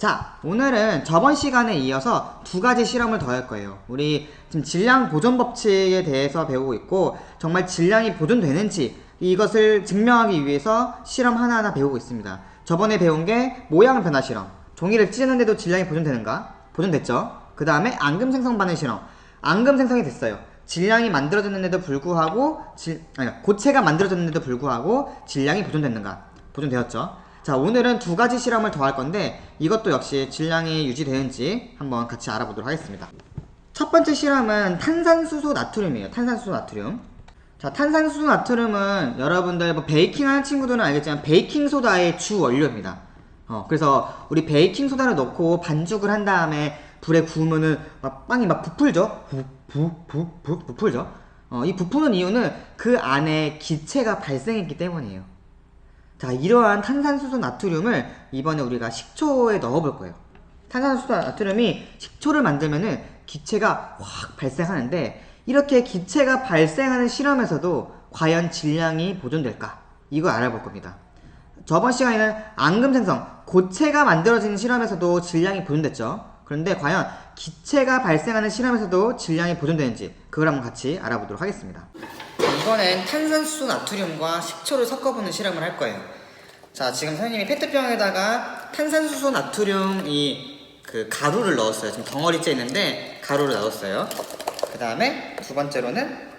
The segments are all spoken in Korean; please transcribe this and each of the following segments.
자, 오늘은 저번 시간에 이어서 두 가지 실험을 더 할 거예요. 우리 지금 질량 보존 법칙에 대해서 배우고 있고, 정말 질량이 보존되는지 이것을 증명하기 위해서 실험 하나하나 배우고 있습니다. 저번에 배운 게 모양 변화 실험. 종이를 찌는데도 질량이 보존되는가? 보존됐죠? 그 다음에 앙금 생성 반응 실험. 앙금 생성이 됐어요. 질량이 만들어졌는데도 불구하고 고체가 만들어졌는데도 불구하고 질량이 보존됐는가? 보존되었죠? 자, 오늘은 두 가지 실험을 더 할 건데 이것도 역시 질량이 유지되는지 한번 같이 알아보도록 하겠습니다. 첫 번째 실험은 탄산수소 나트륨이에요. 탄산수소 나트륨. 자, 탄산수소 나트륨은 여러분들 베이킹 하는 친구들은 알겠지만 베이킹소다의 주 원료입니다. 그래서 우리 베이킹소다를 넣고 반죽을 한 다음에 불에 구우면은 빵이 막 부풀죠? 부풀죠? 이 부푸는 이유는 그 안에 기체가 발생했기 때문이에요. 자, 이러한 탄산수소 나트륨을 이번에 우리가 식초에 넣어볼 거예요. 탄산수소 나트륨이 식초를 만들면은 기체가 확 발생하는데, 이렇게 기체가 발생하는 실험에서도 과연 질량이 보존될까? 이거 알아볼 겁니다. 저번 시간에는 앙금 생성, 고체가 만들어지는 실험에서도 질량이 보존됐죠. 그런데 과연 기체가 발생하는 실험에서도 질량이 보존되는지 그걸 한번 같이 알아보도록 하겠습니다. 이번엔 탄산수소 나트륨과 식초를 섞어보는 실험을 할 거예요. 자, 지금 선생님이 페트병에다가 탄산수소 나트륨 그 가루를 넣었어요. 지금 덩어리째 있는데 가루를 넣었어요. 그 다음에 두 번째로는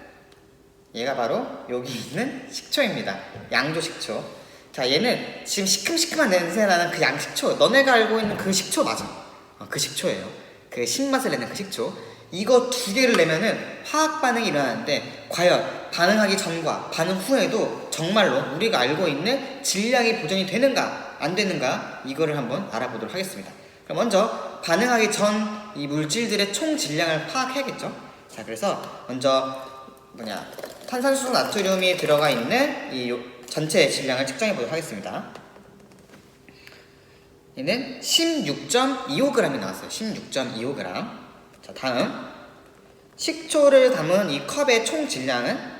얘가 바로 여기 있는 식초입니다. 양조 식초. 자, 얘는 지금 시큼시큼한 냄새 나는 그 양식초, 너네가 알고 있는 그 식초 맞아. 그 식초예요. 그 신맛을 내는 그 식초. 이거 두 개를 내면은 화학 반응이 일어나는데, 과연 반응하기 전과 반응 후에도 정말로 우리가 알고 있는 질량이 보존이 되는가 안 되는가, 이거를 한번 알아보도록 하겠습니다. 그럼 먼저 반응하기 전 이 물질들의 총 질량을 파악해야겠죠. 자, 그래서 먼저 탄산수소 나트륨이 들어가 있는 이 전체 질량을 측정해 보도록 하겠습니다. 얘는 16.25g이 나왔어요. 16.25g. 자, 다음 식초를 담은 이 컵의 총 질량은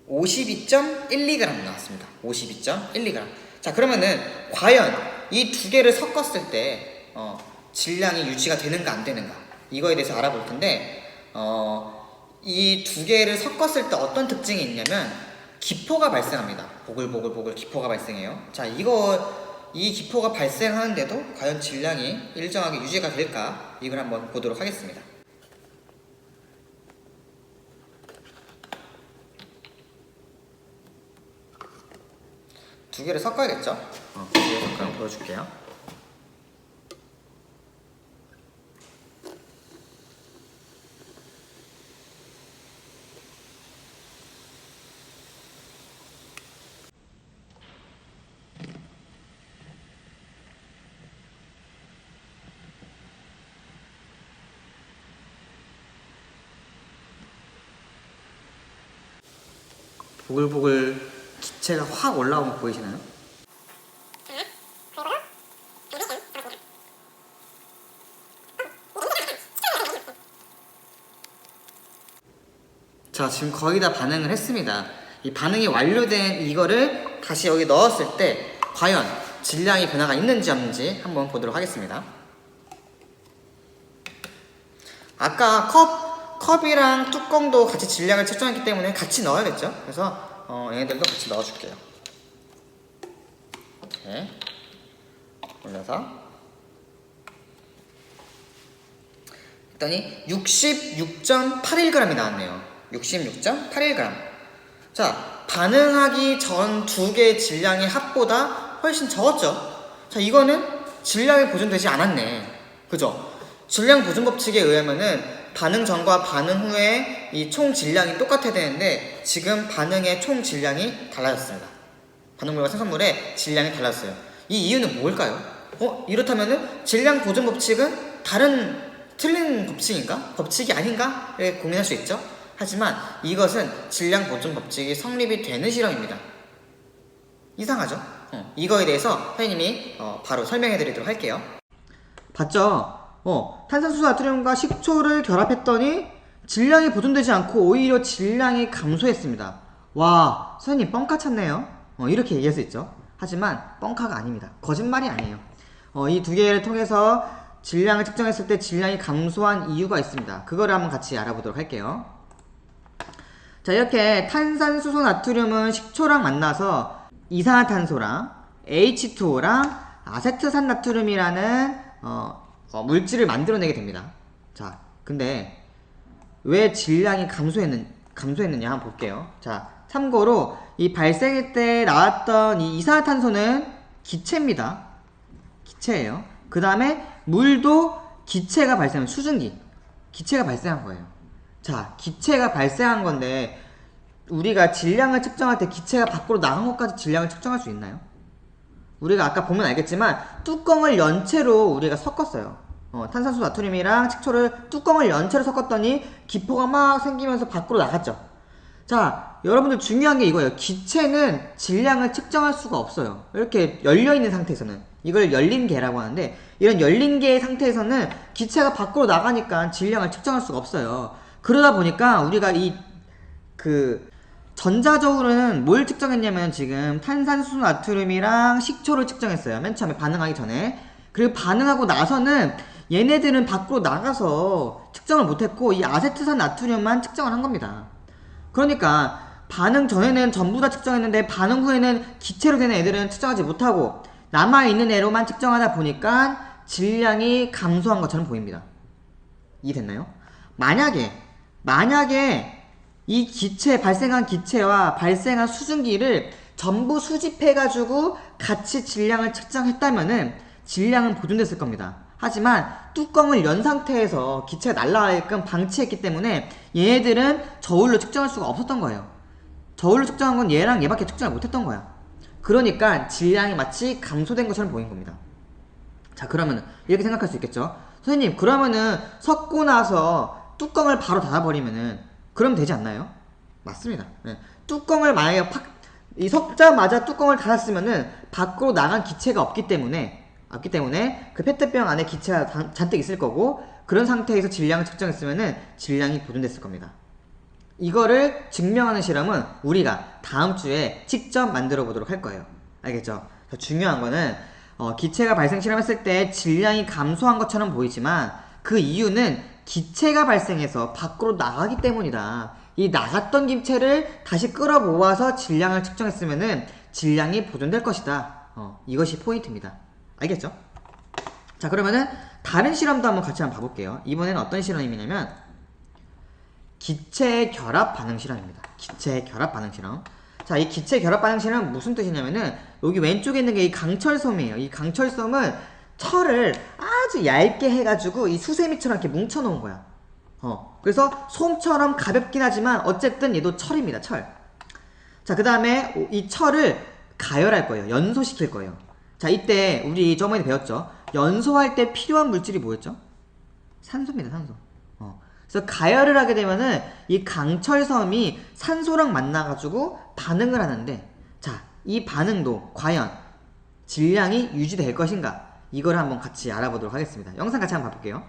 52.12g 나왔습니다. 52.12g. 자, 그러면은 과연 이 두 개를 섞었을 때 질량이 유지가 되는가 안 되는가, 이거에 대해서 알아볼 텐데, 이 두 개를 섞었을 때 어떤 특징이 있냐면 기포가 발생합니다. 보글보글 기포가 발생해요. 자, 이 기포가 발생하는데도 과연 질량이 일정하게 유지가 될까, 이걸 한번 보도록 하겠습니다. 두 개를 섞어야겠죠? 두 개를 섞어서 보여줄게요. 보글보글 기체가 확 올라오는 거 보이시나요? 자, 지금 거의 다 반응을 했습니다. 이 반응이 완료된 이거를 다시 여기 넣었을 때 과연 질량의 변화가 있는지 없는지 한번 보도록 하겠습니다. 아까 컵이랑 뚜껑도 같이 질량을 측정했기 때문에 같이 넣어야겠죠? 그래서 얘네들도 같이 넣어줄게요. 이렇게 올려서 했더니 66.81g이 나왔네요. 66.81g. 자, 반응하기 전 두 개의 질량의 합보다 훨씬 적었죠? 자, 이거는 질량이 보존되지 않았네. 그죠? 질량 보존 법칙에 의하면은 반응 전과 반응 후에 이 총 질량이 똑같아야 되는데, 지금 반응의 총 질량이 달라졌습니다. 반응물과 생성물의 질량이 달랐어요. 이 이유는 뭘까요? 이렇다면은 질량 보존 법칙은 틀린 법칙인가? 법칙이 아닌가? 이렇게 고민할 수 있죠? 하지만 이것은 질량 보존 법칙이 성립이 되는 실험입니다. 이상하죠? 이거에 대해서 선생님이 바로 설명해 드리도록 할게요. 봤죠? 탄산수소 나트륨과 식초를 결합했더니 질량이 보존되지 않고 오히려 질량이 감소했습니다. 와, 선생님 뻥까 찼네요. 이렇게 얘기할 수 있죠. 하지만 뻥카가 아닙니다. 거짓말이 아니에요. 이 두 개를 통해서 질량을 측정했을 때 질량이 감소한 이유가 있습니다. 그거를 한번 같이 알아보도록 할게요. 자, 이렇게 탄산수소 나트륨은 식초랑 만나서 이산화탄소랑 H2O랑 아세트산 나트륨이라는 물질을 만들어내게 됩니다. 자, 근데 왜 질량이 감소했느냐 한번 볼게요. 자, 참고로 이 발생일 때 나왔던 이 이산화탄소는 기체입니다. 기체예요. 그 다음에 물도 기체가 발생한 수증기, 기체가 발생한 거예요. 자, 기체가 발생한 건데 우리가 질량을 측정할 때 기체가 밖으로 나간 것까지 질량을 측정할 수 있나요? 우리가 아까 보면 알겠지만 뚜껑을 연 채로 우리가 섞었어요. 탄산수 나트륨이랑 식초를 뚜껑을 연 채로 섞었더니 기포가 막 생기면서 밖으로 나갔죠. 자, 여러분들 중요한 게 이거예요. 기체는 질량을 측정할 수가 없어요. 이렇게 열려있는 상태에서는. 이걸 열린 개라고 하는데, 이런 열린 개의 상태에서는 기체가 밖으로 나가니까 질량을 측정할 수가 없어요. 그러다 보니까 우리가 전자적으로는 뭘 측정했냐면 지금 탄산수 나트륨이랑 식초를 측정했어요. 맨 처음에 반응하기 전에. 그리고 반응하고 나서는 얘네들은 밖으로 나가서 측정을 못했고 이 아세트산 나트륨만 측정을 한 겁니다. 그러니까 반응 전에는 전부 다 측정했는데 반응 후에는 기체로 된 애들은 측정하지 못하고 남아있는 애로만 측정하다 보니까 질량이 감소한 것처럼 보입니다. 이해됐나요? 만약에 이 발생한 기체와 발생한 수증기를 전부 수집해가지고 같이 질량을 측정했다면은 질량은 보존됐을 겁니다. 하지만 뚜껑을 연 상태에서 기체가 날아가게끔 방치했기 때문에 얘네들은 저울로 측정할 수가 없었던 거예요. 저울로 측정한 건 얘랑 얘밖에 측정을 못했던 거야. 그러니까 질량이 마치 감소된 것처럼 보인 겁니다. 자, 그러면 이렇게 생각할 수 있겠죠. 선생님, 그러면은 섞고 나서 뚜껑을 바로 닫아버리면은 그럼 되지 않나요? 맞습니다. 네. 뚜껑을 만약에 섞자마자 뚜껑을 닫았으면은 밖으로 나간 기체가 없기 때문에 그 페트병 안에 기체가 잔뜩 있을 거고 그런 상태에서 질량을 측정했으면은 질량이 보존됐을 겁니다. 이거를 증명하는 실험은 우리가 다음 주에 직접 만들어 보도록 할 거예요. 알겠죠? 중요한 거는 기체가 발생 실험했을 때 질량이 감소한 것처럼 보이지만 그 이유는 기체가 발생해서 밖으로 나가기 때문이다. 이 나갔던 기체를 다시 끌어모아서 질량을 측정했으면은 질량이 보존될 것이다. 이것이 포인트입니다. 알겠죠? 자, 그러면은 다른 실험도 같이 한번 봐볼게요. 이번에는 어떤 실험이냐면 기체 결합 반응 실험입니다. 기체 결합 반응 실험. 자, 이 기체 결합 반응 실험은 무슨 뜻이냐면은 여기 왼쪽에 있는 게 이 강철솜이에요. 이 강철솜은 철을 아주 얇게 해가지고 이 수세미처럼 이렇게 뭉쳐놓은 거야. 그래서 솜처럼 가볍긴 하지만 어쨌든 얘도 철입니다. 철. 자, 그 다음에 이 철을 가열할 거예요. 연소시킬 거예요. 자, 이때 우리 저번에 배웠죠. 연소할 때 필요한 물질이 뭐였죠? 산소입니다. 산소. 그래서 가열을 하게 되면은 이 강철섬이 산소랑 만나가지고 반응을 하는데, 자, 이 반응도 과연 질량이 유지될 것인가? 이걸 한번 같이 알아보도록 하겠습니다. 영상 같이 한번 봐볼게요.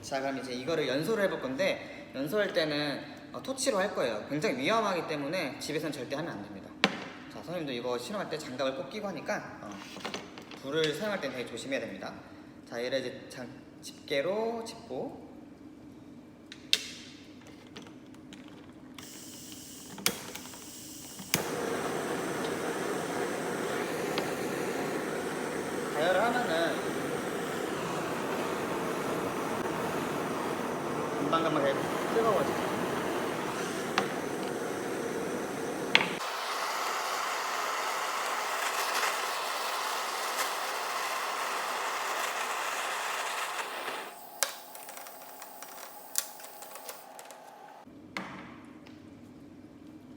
자, 그럼 이제 이거를 연소를 해볼 건데, 연소할 때는 토치로 할 거예요. 굉장히 위험하기 때문에 집에서는 절대 하면 안 됩니다. 자, 선생님도 이거 실험할 때 장갑을 꼭 끼고 하니까 불을 사용할 때는 되게 조심해야 됩니다. 자, 얘를 이제 집게로 짚고 가열을 하면은 금방금방 뜨거워지죠.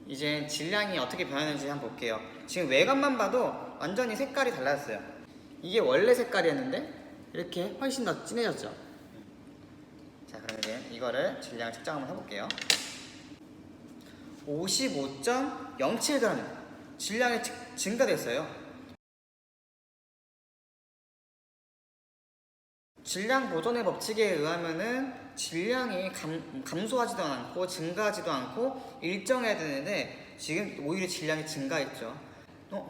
이제 질량이 어떻게 변하는지 한번 볼게요. 지금 외관만 봐도 완전히 색깔이 달라졌어요. 이게 원래 색깔이었는데 이렇게 훨씬 더 진해졌죠. 자, 그럼 이제 이거를 질량을 측정 한번 해볼게요. 55.07g 질량이 증가됐어요. 질량 보존의 법칙에 의하면은 질량이 감소하지도 않고 증가하지도 않고 일정해야 되는데 지금 오히려 질량이 증가했죠.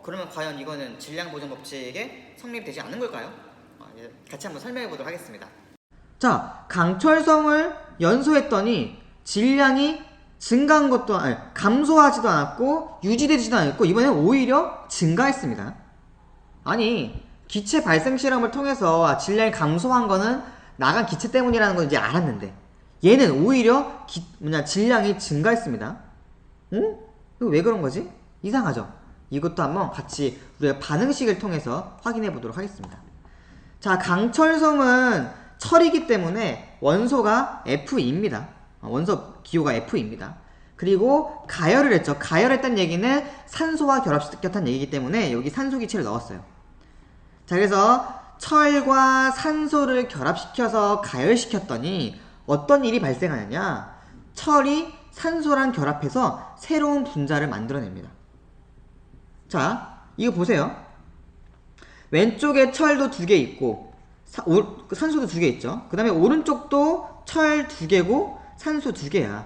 그러면 과연 이거는 질량 보존 법칙에 성립되지 않는 걸까요? 같이 한번 설명해 보도록 하겠습니다. 자, 강철섬을 연소했더니 질량이 증가한 것도 감소하지도 않았고 유지되지도 않았고 이번엔 오히려 증가했습니다. 아니, 기체 발생 실험을 통해서 질량이 감소한 거는 나간 기체 때문이라는 걸 이제 알았는데 얘는 오히려 질량이 증가했습니다. 응? 이거 왜 그런 거지? 이상하죠? 이것도 한번 같이 우리가 반응식을 통해서 확인해 보도록 하겠습니다. 자, 강철섬은 철이기 때문에 원소가 Fe입니다. 원소 기호가 Fe입니다. 그리고 가열을 했죠. 가열했다는 얘기는 산소와 결합시켰다는 얘기이기 때문에 여기 산소 기체를 넣었어요. 자, 그래서 철과 산소를 결합시켜서 가열시켰더니 어떤 일이 발생하느냐? 철이 산소랑 결합해서 새로운 분자를 만들어냅니다. 자, 이거 보세요. 왼쪽에 철도 2개 있고 산소도 2개 있죠. 그 다음에 오른쪽도 철 2개고 산소 2개야.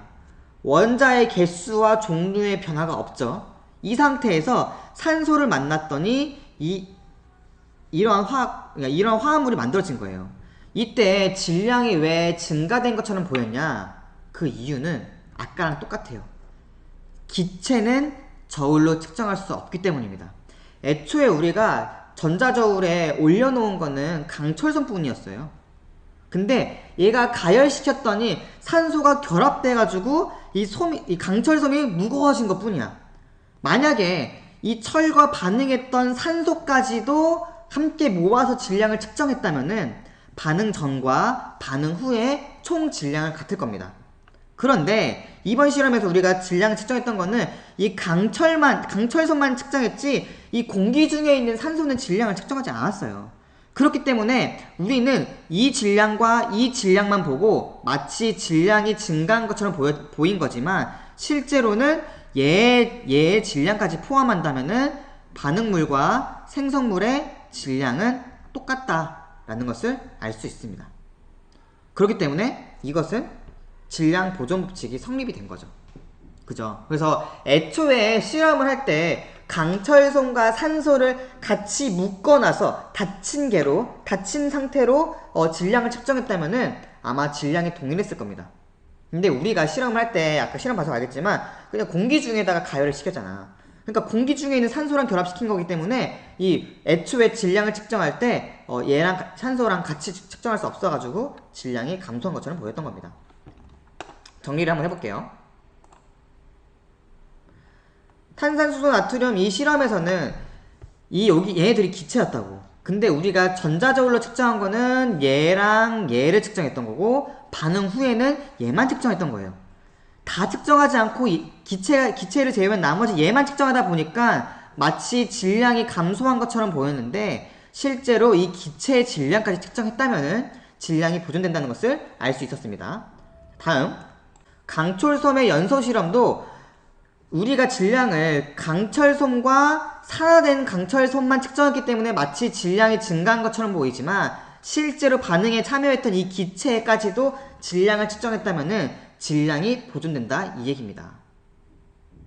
원자의 개수와 종류의 변화가 없죠. 이 상태에서 산소를 만났더니 이러한 화합물이 만들어진 거예요. 이때 질량이 왜 증가된 것처럼 보였냐? 그 이유는 아까랑 똑같아요. 기체는 저울로 측정할 수 없기 때문입니다. 애초에 우리가 전자저울에 올려놓은 거는 강철섬 뿐이었어요. 근데 얘가 가열시켰더니 산소가 결합돼가지고 이 강철섬이 무거워진 것 뿐이야. 만약에 이 철과 반응했던 산소까지도 함께 모아서 질량을 측정했다면은 반응 전과 반응 후에 총 질량을 같을 겁니다. 그런데 이번 실험에서 우리가 질량을 측정했던 거는 이 강철섬만 측정했지 이 공기 중에 있는 산소는 질량을 측정하지 않았어요. 그렇기 때문에 우리는 이 질량과 이 질량만 보고 마치 질량이 증가한 것처럼 보인 거지만 실제로는 얘의 질량까지 포함한다면은 반응물과 생성물의 질량은 똑같다라는 것을 알 수 있습니다. 그렇기 때문에 이것은 질량 보존 법칙이 성립이 된 거죠. 그죠? 그래서 애초에 실험을 할 때 강철솜과 산소를 같이 묶어놔서 닫힌 상태로 질량을 측정했다면은 아마 질량이 동일했을 겁니다. 근데 우리가 실험을 할 때 아까 실험 봐서 알겠지만 그냥 공기 중에다가 가열을 시켰잖아. 그러니까 공기 중에 있는 산소랑 결합시킨 거기 때문에 이 애초에 질량을 측정할 때 얘랑 산소랑 같이 측정할 수 없어가지고 질량이 감소한 것처럼 보였던 겁니다. 정리를 한번 해볼게요. 탄산수소 나트륨 이 실험에서는 얘네들이 기체였다고. 근데 우리가 전자저울로 측정한 거는 얘랑 얘를 측정했던 거고 반응 후에는 얘만 측정했던 거예요. 다 측정하지 않고 기체를 제외한 나머지 얘만 측정하다 보니까 마치 질량이 감소한 것처럼 보였는데 실제로 이 기체의 질량까지 측정했다면은 질량이 보존된다는 것을 알 수 있었습니다. 다음, 강철솜의 연소 실험도 우리가 질량을 강철솜과 산화된 강철솜만 측정했기 때문에 마치 질량이 증가한 것처럼 보이지만 실제로 반응에 참여했던 이 기체까지도 질량을 측정했다면은 질량이 보존된다 이 얘기입니다.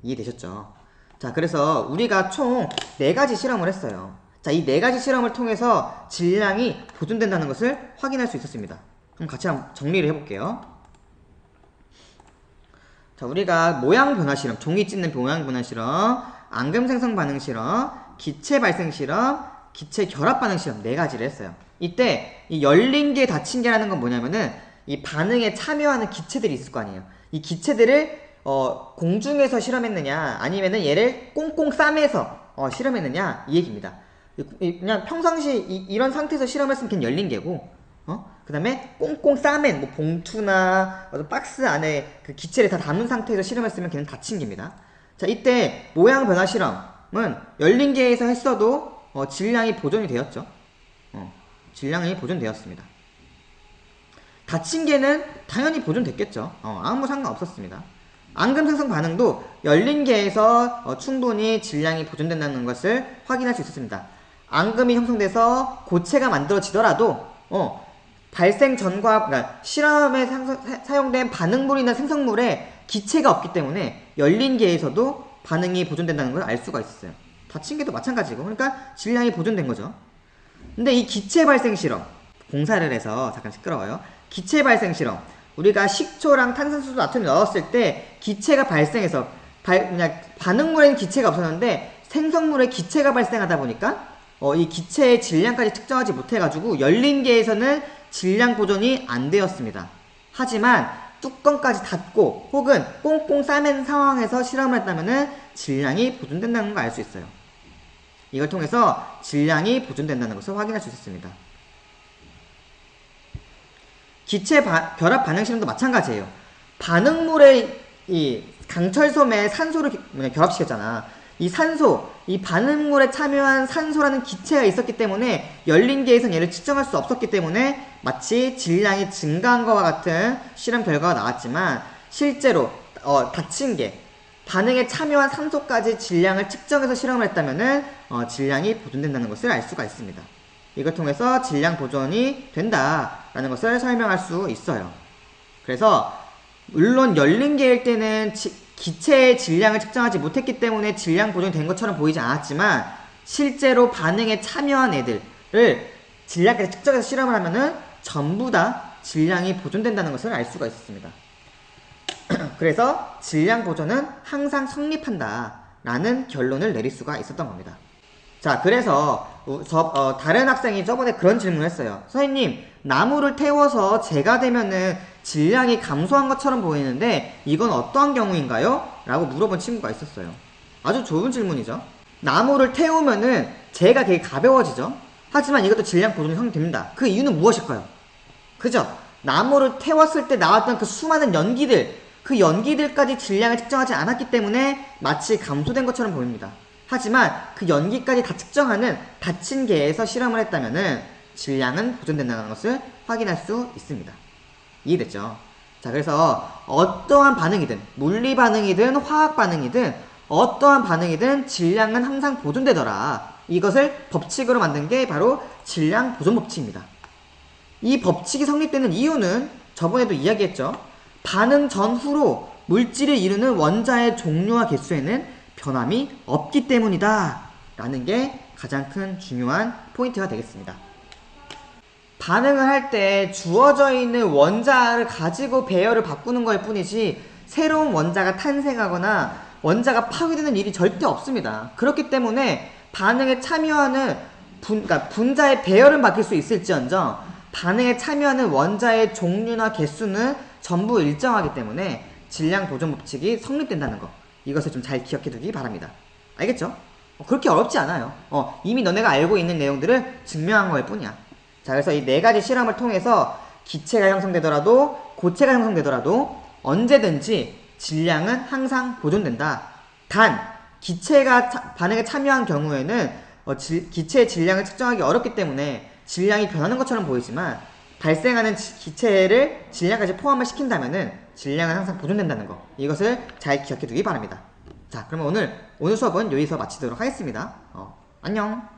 이해되셨죠? 자, 그래서 우리가 총 4가지 실험을 했어요. 자, 이 4가지 실험을 통해서 질량이 보존된다는 것을 확인할 수 있었습니다. 그럼 같이 한번 정리를 해볼게요. 자, 우리가 모양 변화 실험, 종이 찢는 모양 변화 실험, 앙금 생성 반응 실험, 기체 발생 실험, 기체 결합 반응 실험 4가지를 했어요. 이때 이 열린 게 닫힌 게라는 건 뭐냐면은 이 반응에 참여하는 기체들이 있을 거 아니에요. 이 기체들을 공중에서 실험했느냐 아니면은 얘를 꽁꽁 싸매서 실험했느냐 이 얘기입니다. 그냥 평상시 이런 상태에서 실험했으면 그냥 열린 개고 그 다음에 꽁꽁 싸맨 뭐 봉투나 박스 안에 그 기체를 다 담은 상태에서 실험했으면 걔는 닫힌 개입니다. 자, 이때 모양 변화 실험은 열린 개에서 했어도 질량이 보존이 되었죠. 질량이 보존되었습니다. 닫힌 개는 당연히 보존됐겠죠. 아무 상관없었습니다. 앙금 생성 반응도 열린 개에서 충분히 질량이 보존된다는 것을 확인할 수 있었습니다. 앙금이 형성돼서 고체가 만들어지더라도 발생 전과 그러니까 실험에 사용된 반응물이나 생성물에 기체가 없기 때문에 열린 개에서도 반응이 보존된다는 걸 알 수가 있었어요. 닫힌 게도 마찬가지고, 그러니까 질량이 보존된 거죠. 근데 이 기체 발생 실험, 공사를 해서, 잠깐 시끄러워요. 기체 발생 실험, 우리가 식초랑 탄산수소, 나트륨을 넣었을 때 기체가 발생해서 그냥 반응물에는 기체가 없었는데 생성물에 기체가 발생하다 보니까 이 기체의 질량까지 측정하지 못해가지고 열린 계에서는 질량 보존이 안 되었습니다. 하지만 뚜껑까지 닫고 혹은 꽁꽁 싸맨 상황에서 실험을 했다면 질량이 보존된다는 걸 알 수 있어요. 이걸 통해서 질량이 보존된다는 것을 확인할 수 있었습니다. 기체 결합 반응 실험도 마찬가지예요. 반응물의 이 강철솜에 산소를 결합시켰잖아. 이 산소, 이 반응물에 참여한 산소라는 기체가 있었기 때문에 열린 계에선 얘를 측정할 수 없었기 때문에 마치 질량이 증가한 것과 같은 실험 결과가 나왔지만 실제로 닫힌 게 반응에 참여한 산소까지 질량을 측정해서 실험을 했다면은 질량이 보존된다는 것을 알 수가 있습니다. 이걸 통해서 질량 보존이 된다라는 것을 설명할 수 있어요. 그래서 물론 열린 계일 때는 기체의 질량을 측정하지 못했기 때문에 질량 보존이 된 것처럼 보이지 않았지만 실제로 반응에 참여한 애들을 질량까지 측정해서 실험을 하면은 전부 다 질량이 보존된다는 것을 알 수가 있었습니다. 그래서 질량 보존은 항상 성립한다 라는 결론을 내릴 수가 있었던 겁니다. 자, 그래서 다른 학생이 저번에 그런 질문을 했어요. 선생님, 나무를 태워서 재가 되면은 질량이 감소한 것처럼 보이는데 이건 어떠한 경우인가요? 라고 물어본 친구가 있었어요. 아주 좋은 질문이죠. 나무를 태우면은 재가 되게 가벼워지죠. 하지만 이것도 질량 보존이 성립됩니다. 그 이유는 무엇일까요? 그죠? 나무를 태웠을 때 나왔던 그 수많은 연기들, 그 연기들까지 질량을 측정하지 않았기 때문에 마치 감소된 것처럼 보입니다. 하지만 그 연기까지 다 측정하는 닫힌 계에서 실험을 했다면은 질량은 보존된다는 것을 확인할 수 있습니다. 이해됐죠? 자, 그래서 어떠한 반응이든 물리 반응이든 화학 반응이든 어떠한 반응이든 질량은 항상 보존되더라. 이것을 법칙으로 만든 게 바로 질량 보존 법칙입니다. 이 법칙이 성립되는 이유는 저번에도 이야기했죠. 반응 전후로 물질을 이루는 원자의 종류와 개수에는 변함이 없기 때문이다 라는 게 가장 큰 중요한 포인트가 되겠습니다. 반응을 할 때 주어져 있는 원자를 가지고 배열을 바꾸는 것 뿐이지 새로운 원자가 탄생하거나 원자가 파괴되는 일이 절대 없습니다. 그렇기 때문에 반응에 참여하는 그러니까 분자의 배열은 바뀔 수 있을지언정 반응에 참여하는 원자의 종류나 개수는 전부 일정하기 때문에 질량 보존 법칙이 성립된다는 것, 이것을 좀 잘 기억해 두기 바랍니다. 알겠죠? 그렇게 어렵지 않아요. 이미 너네가 알고 있는 내용들을 증명한 거일 뿐이야. 자, 그래서 이 네 가지 실험을 통해서 기체가 형성되더라도 고체가 형성되더라도 언제든지 질량은 항상 보존된다. 단 기체가 반응에 참여한 경우에는 기체의 질량을 측정하기 어렵기 때문에 질량이 변하는 것처럼 보이지만 발생하는 기체를 질량까지 포함을 시킨다면은 질량은 항상 보존된다는 거, 이것을 잘 기억해 두기 바랍니다. 자, 그러면 오늘 수업은 여기서 마치도록 하겠습니다. 안녕.